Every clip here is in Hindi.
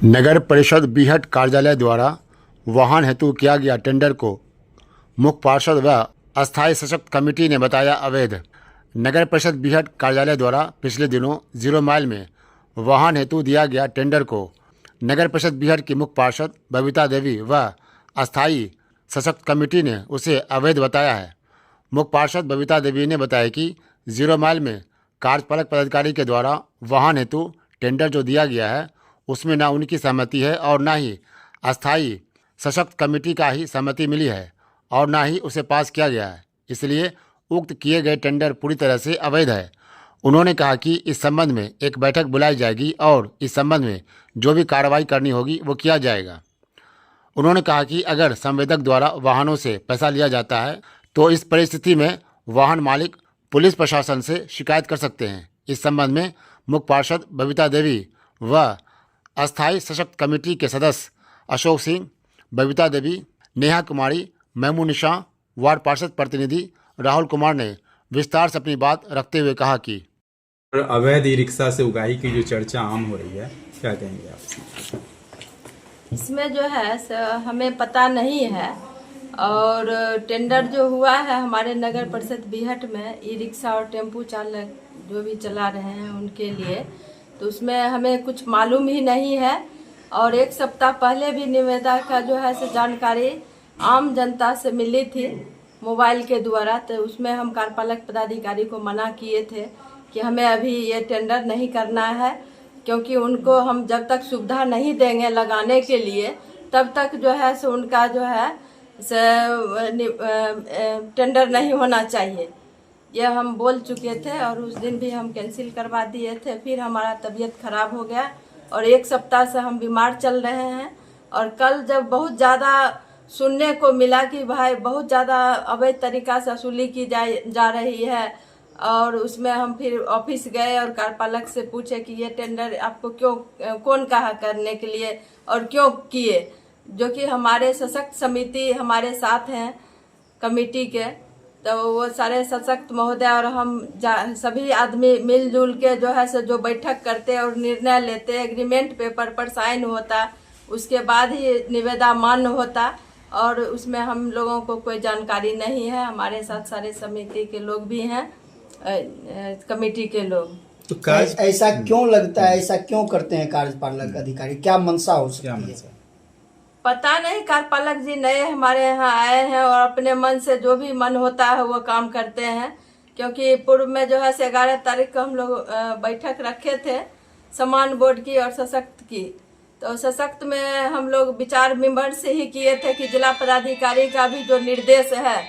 नगर परिषद बीहट कार्यालय द्वारा वाहन हेतु किया गया टेंडर को मुख्य पार्षद व अस्थायी सशक्त कमेटी ने बताया अवैध। नगर परिषद बीहट कार्यालय द्वारा पिछले दिनों 0 माइल में वाहन हेतु दिया गया टेंडर को नगर परिषद बीहट की मुख्य पार्षद बबीता देवी व अस्थायी सशक्त कमेटी ने उसे अवैध बताया है। मुख्य पार्षद बबीता देवी ने बताया कि 0 माइल में कार्यपालक पदाधिकारी के द्वारा वाहन हेतु टेंडर जो दिया गया है उसमें ना उनकी सहमति है और ना ही अस्थायी सशक्त कमेटी का ही सहमति मिली है और ना ही उसे पास किया गया है, इसलिए उक्त किए गए टेंडर पूरी तरह से अवैध है। उन्होंने कहा कि इस संबंध में एक बैठक बुलाई जाएगी और इस संबंध में जो भी कार्रवाई करनी होगी वो किया जाएगा। उन्होंने कहा कि अगर संवेदक द्वारा वाहनों से पैसा लिया जाता है तो इस परिस्थिति में वाहन मालिक पुलिस प्रशासन से शिकायत कर सकते हैं। इस संबंध में मुख्य पार्षद बबीता देवी व अस्थायी सशक्त कमेटी के सदस्य अशोक सिंह, बबीता देवी, नेहा कुमारी, मैमूनिशा, वार्ड पार्षद प्रतिनिधि राहुल कुमार ने विस्तार से अपनी बात रखते हुए कहा कि अवैध ई रिक्शा से उगाही की जो चर्चा आम हो रही है, क्या कहेंगे आप? इसमें जो है हमें पता नहीं है और टेंडर जो हुआ है हमारे नगर परिषद बीहट में ई रिक्शा और टेम्पू चालक जो भी चला रहे हैं उनके लिए, तो उसमें हमें कुछ मालूम ही नहीं है। और 1 सप्ताह पहले भी निविदा का जो है जानकारी आम जनता से मिली थी मोबाइल के द्वारा, तो उसमें हम कार्यपालक पदाधिकारी को मना किए थे कि हमें अभी ये टेंडर नहीं करना है, क्योंकि उनको हम जब तक सुविधा नहीं देंगे लगाने के लिए तब तक जो है उनका जो है टेंडर नहीं होना चाहिए। ये हम बोल चुके थे और उस दिन भी हम कैंसिल करवा दिए थे। फिर हमारा तबीयत खराब हो गया और 1 सप्ताह से हम बीमार चल रहे हैं। और कल जब बहुत ज़्यादा सुनने को मिला कि भाई बहुत ज़्यादा अवैध तरीका से वसूली की जा रही है, और उसमें हम फिर ऑफिस गए और कार्यपालक से पूछे कि ये टेंडर आपको कौन कहा करने के लिए और क्यों किए, जो कि हमारे सशक्त समिति हमारे साथ हैं कमेटी के, तो वो सारे सशक्त महोदय और हम सभी आदमी मिलजुल के जो है जो बैठक करते और निर्णय लेते, एग्रीमेंट पेपर पर साइन होता, उसके बाद ही निविदा मान्य होता। और उसमें हम लोगों को कोई जानकारी नहीं है। हमारे साथ सारे समिति के लोग भी हैं, कमेटी के लोग। तो ऐसा क्यों लगता है, ऐसा क्यों करते हैं कार्यपालक अधिकारी, क्या मंशा हो सकती है? पता नहीं, कार्यपालक जी नए हमारे यहाँ आए हैं और अपने मन से जो भी मन होता है वो काम करते हैं। क्योंकि पूर्व में जो है 11 तारीख को हम लोग बैठक रखे थे समान बोर्ड की और सशक्त की, तो सशक्त में हम लोग विचार विमर्श ही किए थे कि जिला पदाधिकारी का भी जो निर्देश है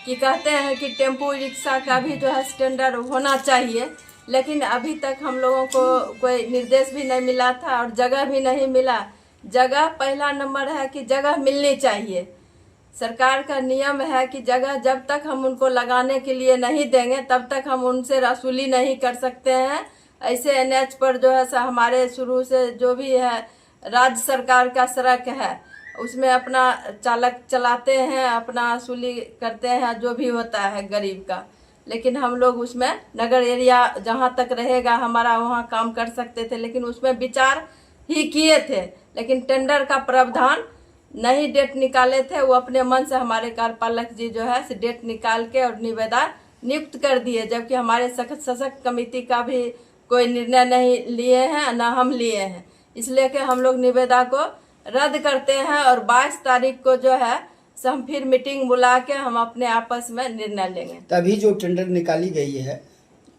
कि कहते हैं कि टेम्पू रिक्शा का भी जो है टेंडर होना चाहिए, लेकिन अभी तक हम लोगों को कोई निर्देश भी नहीं मिला था और जगह भी नहीं मिला। जगह पहला नंबर है कि जगह मिलनी चाहिए। सरकार का नियम है कि जगह जब तक हम उनको लगाने के लिए नहीं देंगे तब तक हम उनसे वसूली नहीं कर सकते हैं। ऐसे NH पर जो है हमारे शुरू से जो भी है राज्य सरकार का सड़क है उसमें अपना चालक चलाते हैं, अपना वसूली करते हैं जो भी होता है गरीब का, लेकिन हम लोग उसमें नगर एरिया जहाँ तक रहेगा हमारा वहाँ काम कर सकते थे, लेकिन उसमें विचार ही किए थे, लेकिन टेंडर का प्रावधान नहीं डेट निकाले थे। वो अपने मन से हमारे कार्यपालक जी जो है डेट निकाल के और निविदा नियुक्त कर दिए, जबकि हमारे सशक्त कमेटी का भी कोई निर्णय नहीं लिए हैं, ना हम लिए हैं। इसलिए कि हम लोग निविदा को रद्द करते हैं और 22 तारीख को जो है हम फिर मीटिंग बुला के हम अपने आपस में निर्णय लेंगे। तभी जो टेंडर निकाली गई है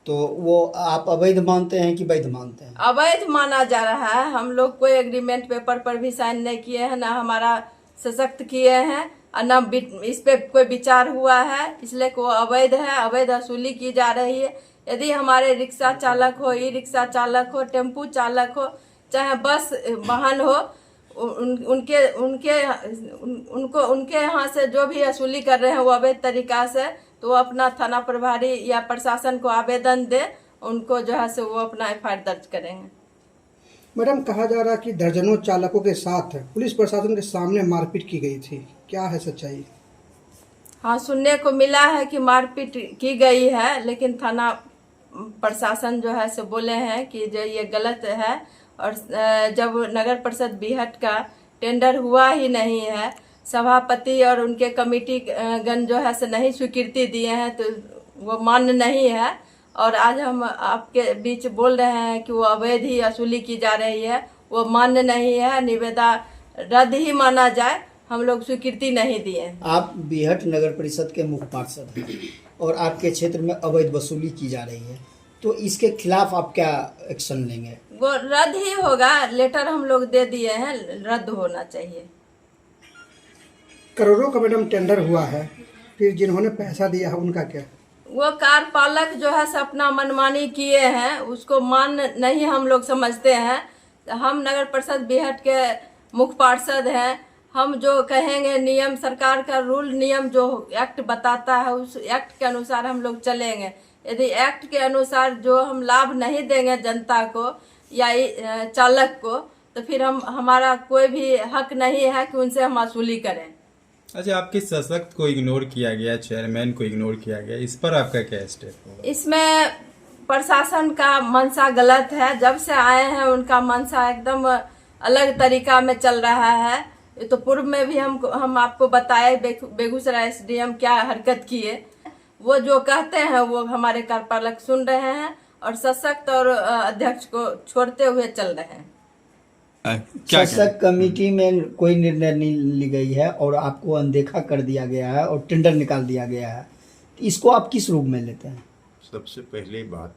तो वो आप अवैध मानते हैं कि वैध मानते हैं? अवैध माना जा रहा है। हम लोग कोई एग्रीमेंट पेपर पर भी साइन नहीं किए हैं, ना हमारा सशक्त किए हैं और ना इस पे कोई विचार हुआ है, इसलिए वो अवैध है, अवैध वसूली की जा रही है। यदि हमारे रिक्शा चालक हो, ई रिक्शा चालक हो, टेम्पू चालक हो, चाहे बस वाहन हो, उनके यहाँ से जो भी वसूली कर रहे हैं वो अवैध तरीका से, तो वो अपना थाना प्रभारी या प्रशासन को आवेदन दे, उनको जो है वो अपना FIR दर्ज करेंगे। मैडम, कहा जा रहा है कि दर्जनों चालकों के साथ पुलिस प्रशासन के सामने मारपीट की गई थी, क्या है सच्चाई? हाँ, सुनने को मिला है कि मारपीट की गई है, लेकिन थाना प्रशासन जो है बोले हैं कि जो ये गलत है और जब नगर परिषद बीहट का टेंडर हुआ ही नहीं है, सभापति और उनके कमेटी गण जो है से नहीं स्वीकृति दिए हैं, तो वो मान्य नहीं है। और आज हम आपके बीच बोल रहे हैं कि वो अवैध ही वसूली की जा रही है, वो मान्य नहीं है। निविदा रद्द ही माना जाए, हम लोग स्वीकृति नहीं दिए। आप बीहट नगर परिषद के मुख्य पार्षद हैं और आपके क्षेत्र में अवैध वसूली की जा रही है, तो इसके खिलाफ आप क्या एक्शन लेंगे? वो रद्द ही होगा, लेटर हम लोग दे दिए हैं, रद्द होना चाहिए। करोड़ों का मैडम टेंडर हुआ है, फिर जिन्होंने पैसा दिया है उनका क्या? वो कार्यपालक जो है से अपना मनमानी किए हैं, उसको मान नहीं हम लोग समझते हैं। हम नगर परिषद बीहट के मुख्य पार्षद हैं, हम जो कहेंगे नियम, सरकार का रूल नियम जो एक्ट बताता है, उस एक्ट के अनुसार हम लोग चलेंगे। यदि एक्ट के अनुसार जो हम लाभ नहीं देंगे जनता को या चालक को, तो फिर हमारा कोई भी हक नहीं है कि उनसे हम वसूली करें। अच्छा, आपके सशक्त को इग्नोर किया गया, चेयरमैन को इग्नोर किया गया, इस पर आपका क्या स्टेप होगा? इसमें प्रशासन का मंशा गलत है। जब से आए हैं उनका मंशा एकदम अलग तरीका में चल रहा है। ये तो पूर्व में भी हम आपको बताए बेगूसराय एसडीएम क्या हरकत किए। वो जो कहते हैं वो हमारे कार्यपालक सुन रहे हैं और सशक्त और अध्यक्ष को छोड़ते हुए चल रहे हैं। शासक कमेटी में कोई निर्णय नहीं ली गई है और आपको अनदेखा कर दिया गया है और टेंडर निकाल दिया गया है, तो इसको आप किस रूप में लेते हैं? सबसे पहली बात,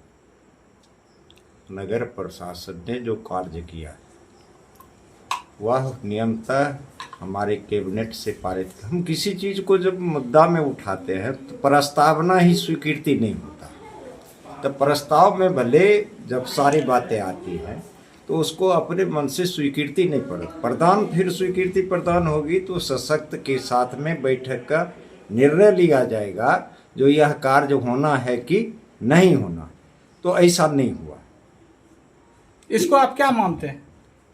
नगर प्रशासन ने जो कार्य किया वह नियमतः हमारे कैबिनेट से पारित। हम किसी चीज को जब मुद्दा में उठाते हैं तो प्रस्तावना ही स्वीकृति नहीं होता। तो प्रस्ताव में भले जब सारी बातें आती हैं तो उसको अपने मन से स्वीकृति नहीं प्रदान, फिर स्वीकृति प्रदान होगी तो सशक्त के साथ में बैठक का निर्णय लिया जाएगा जो यह कार्य होना है कि नहीं होना। तो ऐसा नहीं हुआ। इसको आप क्या मानते हैं?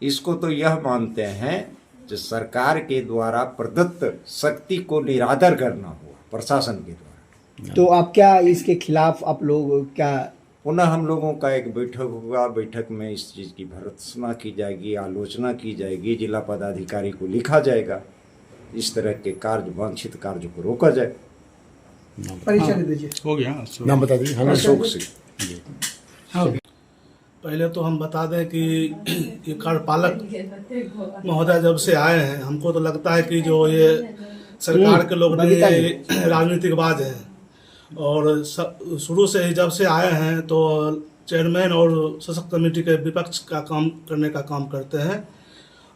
इसको तो यह मानते हैं जो सरकार के द्वारा प्रदत्त शक्ति को निरादर करना हुआ प्रशासन के द्वारा। तो आप क्या इसके खिलाफ आप लोग क्या? पुनः हम लोगों का एक बैठक होगा, बैठक में इस चीज़ की भर्त्सना की जाएगी, आलोचना की जाएगी, जिला पदाधिकारी को लिखा जाएगा, इस तरह के कार्य, वांछित कार्य को रोका जाए। परिचय दे दीजिए। हो गया, नाम बता दीजिए। अशोक सिंह। पहले तो हम बता दें कि ये कार्यपालक महोदय जब से आए हैं, हमको तो लगता है कि जो ये सरकार के लोग नहीं, राजनीतिकबाज हैं। और शुरू से ही जब से आए हैं तो चेयरमैन और सशक्त कमेटी के विपक्ष का काम करने का काम करते हैं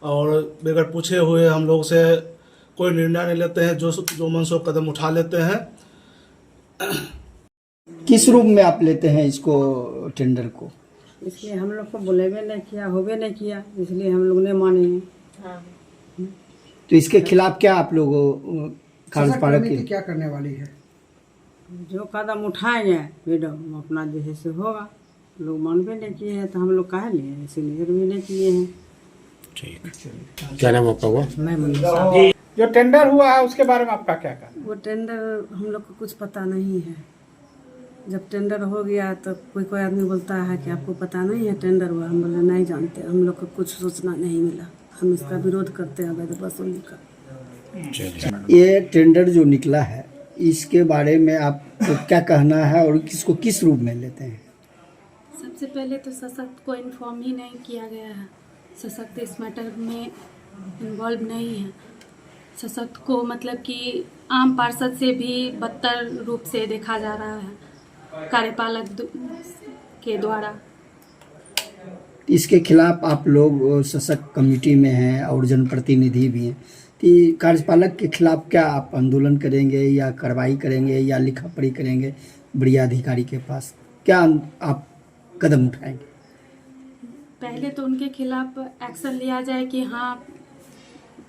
और बगैर पूछे हुए हम लोग से कोई निर्णय नहीं लेते हैं, जो मनसो कदम उठा लेते हैं। किस रूप में आप लेते हैं इसको, टेंडर को? इसलिए हम लोग को बोलेबे नहीं किया, होबे नहीं किया, इसलिए हम लोग नहीं माने हैं। तो इसके खिलाफ क्या आप लोग कार्यपालक कमेटी क्या करने वाली है? जो कदम उठाएंगे मैडम अपना जैसे से होगा। लोग मानबे नहीं किए हैं तो हम लोग काहे लिए, इसीलिए भी नहीं किए हैं। ठीक, क्या नाम आपका हुआ? मैं जो टेंडर हुआ है उसके बारे में आपका क्या कहना? वो टेंडर हम लोग को कुछ पता नहीं है। जब टेंडर हो गया तो कोई आदमी बोलता है कि आपको पता नहीं है टेंडर हुआ। हम बोले नहीं जानते, हम लोग को कुछ सूचना नहीं मिला। हम इसका विरोध करते हैं अवैध वसूली का। ये टेंडर जो निकला है इसके बारे में आपको क्या कहना है और किसको किस रूप में लेते हैं? सबसे पहले तो सशक्त को इन्फॉर्म ही नहीं किया गया है। सशक्त इस मैटर में इन्वॉल्व नहीं है। सशक्त को मतलब कि आम पार्षद से भी बदतर रूप से देखा जा रहा है कार्यपालक के द्वारा। इसके खिलाफ आप लोग सशक्त कमेटी में हैं और जनप्रतिनिधि भी हैं, तो कार्यपालक के खिलाफ क्या आप आंदोलन करेंगे या कार्रवाई करेंगे या लिखा पढ़ी करेंगे बड़े अधिकारी के पास? क्या आप कदम उठाएंगे? पहले तो उनके खिलाफ एक्शन लिया जाए कि हाँ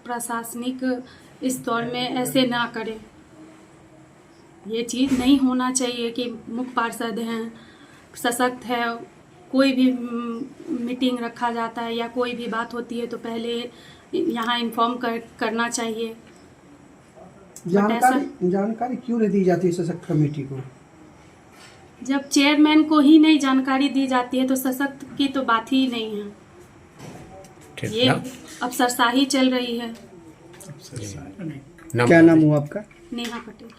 प्रशासनिक इस दौर में ऐसे ना करें। ये चीज़ नहीं होना चाहिए कि मुख्य पार्षद हैं, सशक्त है, कोई भी मीटिंग रखा जाता है या कोई भी बात होती है तो पहले यहाँ इन्फॉर्म करना चाहिए। जानकारी क्यों नहीं दी जाती सशक्त कमेटी को? जब चेयरमैन को ही नहीं जानकारी दी जाती है तो सशक्त की तो बात ही नहीं है। ठीक ये अफसरशाही चल रही है। नाम क्या नाम हुआ आपका? नेहा पटेल।